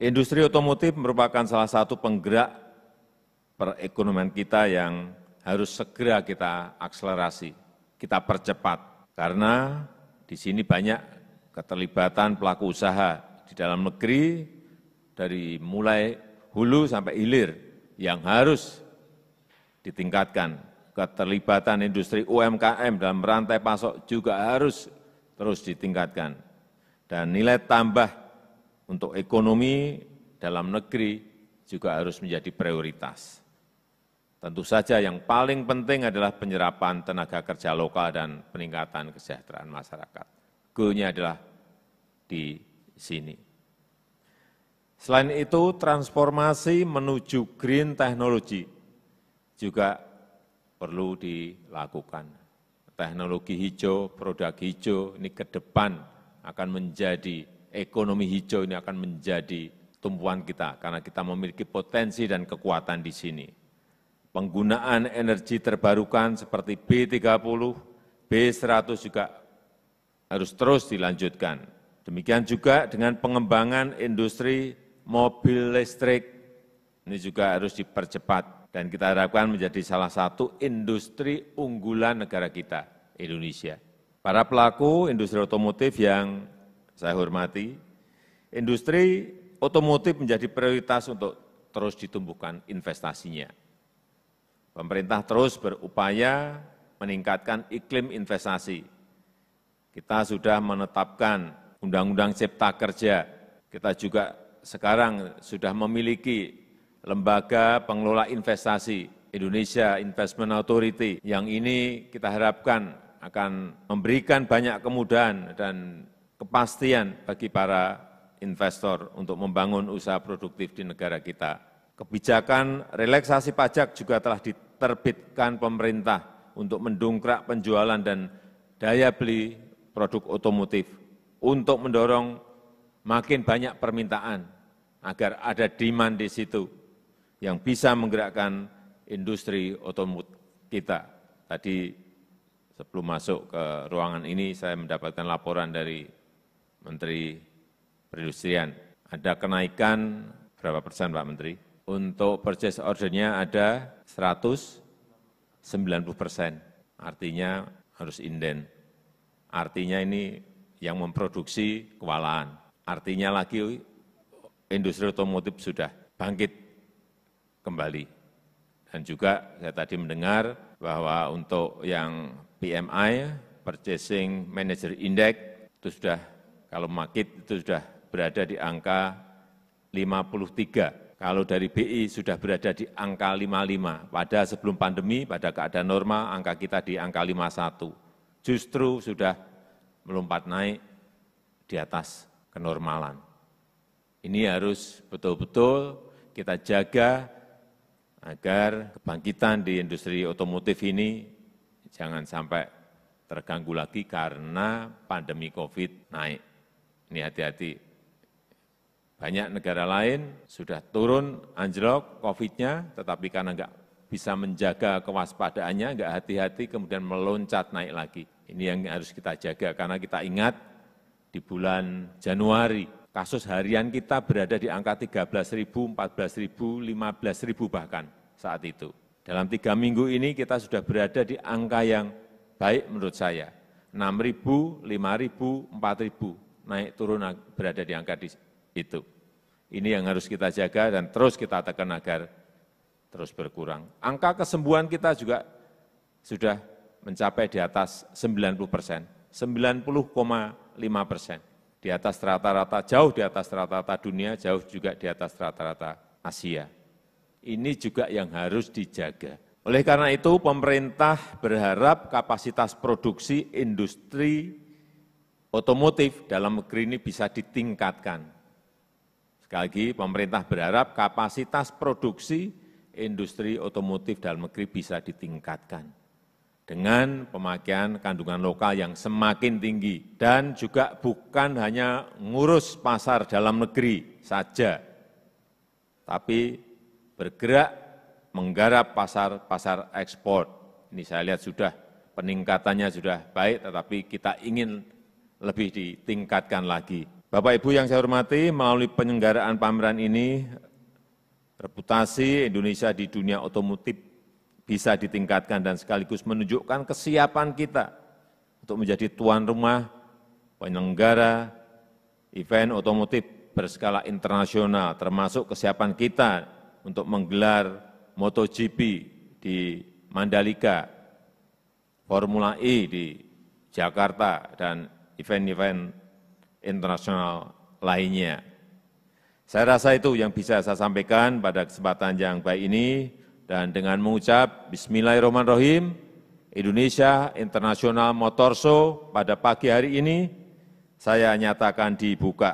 Industri otomotif merupakan salah satu penggerak perekonomian kita yang harus segera kita akselerasi, kita percepat. Karena di sini banyak keterlibatan pelaku usaha di dalam negeri, dari mulai hulu sampai hilir yang harus ditingkatkan. Keterlibatan industri UMKM dalam rantai pasok juga harus terus ditingkatkan. Dan nilai tambah untuk ekonomi dalam negeri juga harus menjadi prioritas. Tentu saja yang paling penting adalah penyerapan tenaga kerja lokal dan peningkatan kesejahteraan masyarakat. Goalnya adalah di sini. Selain itu, transformasi menuju green technology juga perlu dilakukan. Teknologi hijau, produk hijau ini ke depan akan menjadi, ekonomi hijau ini akan menjadi tumpuan kita karena kita memiliki potensi dan kekuatan di sini. Penggunaan energi terbarukan seperti B30, B100 juga harus terus dilanjutkan. Demikian juga dengan pengembangan industri mobil listrik, ini juga harus dipercepat. Dan kita harapkan menjadi salah satu industri unggulan negara kita, Indonesia. Para pelaku industri otomotif yang saya hormati, industri otomotif menjadi prioritas untuk terus ditumbuhkan investasinya. Pemerintah terus berupaya meningkatkan iklim investasi. Kita sudah menetapkan Undang-Undang Cipta Kerja. Kita juga sekarang sudah memiliki Lembaga Pengelola Investasi Indonesia Investment Authority, yang ini kita harapkan akan memberikan banyak kemudahan dan kepastian bagi para investor untuk membangun usaha produktif di negara kita. Kebijakan relaksasi pajak juga telah diterbitkan pemerintah untuk mendongkrak penjualan dan daya beli produk otomotif, untuk mendorong makin banyak permintaan agar ada demand di situ yang bisa menggerakkan industri otomotif kita. Tadi sebelum masuk ke ruangan ini saya mendapatkan laporan dari Menteri Perindustrian. Ada kenaikan berapa persen Pak Menteri? Untuk purchase order-nya ada 190%, artinya harus inden. Artinya ini yang memproduksi kewalahan. Artinya lagi industri otomotif sudah bangkit kembali. Dan juga saya tadi mendengar bahwa untuk yang PMI, Purchasing Manager Index, itu sudah, kalau market itu sudah berada di angka 53. Kalau dari BI sudah berada di angka 55. Pada sebelum pandemi, pada keadaan normal, angka kita di angka 51. Justru sudah melompat naik di atas kenormalan. Ini harus betul-betul kita jaga agar kebangkitan di industri otomotif ini jangan sampai terganggu lagi karena pandemi COVID naik. Ini hati-hati. Banyak negara lain sudah turun anjlok COVID-nya, tetapi karena enggak bisa menjaga kewaspadaannya, enggak hati-hati, kemudian meloncat naik lagi. Ini yang harus kita jaga, karena kita ingat di bulan Januari, kasus harian kita berada di angka 13.000, 14.000, 15.000 bahkan saat itu. Dalam 3 minggu ini kita sudah berada di angka yang baik menurut saya. 6.000, 5.000, 4.000, naik turun berada di angka itu. Ini yang harus kita jaga dan terus kita tekan agar terus berkurang. Angka kesembuhan kita juga sudah mencapai di atas 90%, 90,5%. Di atas rata-rata, jauh di atas rata-rata dunia, jauh juga di atas rata-rata Asia. Ini juga yang harus dijaga. Oleh karena itu, pemerintah berharap kapasitas produksi industri otomotif dalam negeri ini bisa ditingkatkan. Sekali lagi, pemerintah berharap kapasitas produksi industri otomotif dalam negeri bisa ditingkatkan dengan pemakaian kandungan lokal yang semakin tinggi, dan juga bukan hanya ngurus pasar dalam negeri saja, tapi bergerak menggarap pasar ekspor. Ini saya lihat sudah peningkatannya sudah baik, tetapi kita ingin lebih ditingkatkan lagi. Bapak Ibu yang saya hormati, melalui penyelenggaraan pameran ini, reputasi Indonesia di dunia otomotif bisa ditingkatkan dan sekaligus menunjukkan kesiapan kita untuk menjadi tuan rumah penyelenggara event otomotif berskala internasional, termasuk kesiapan kita untuk menggelar MotoGP di Mandalika, Formula E di Jakarta, dan event-event internasional lainnya. Saya rasa itu yang bisa saya sampaikan pada kesempatan yang baik ini, dan dengan mengucap Bismillahirrahmanirrahim, Indonesia International Motor Show pada pagi hari ini saya nyatakan dibuka.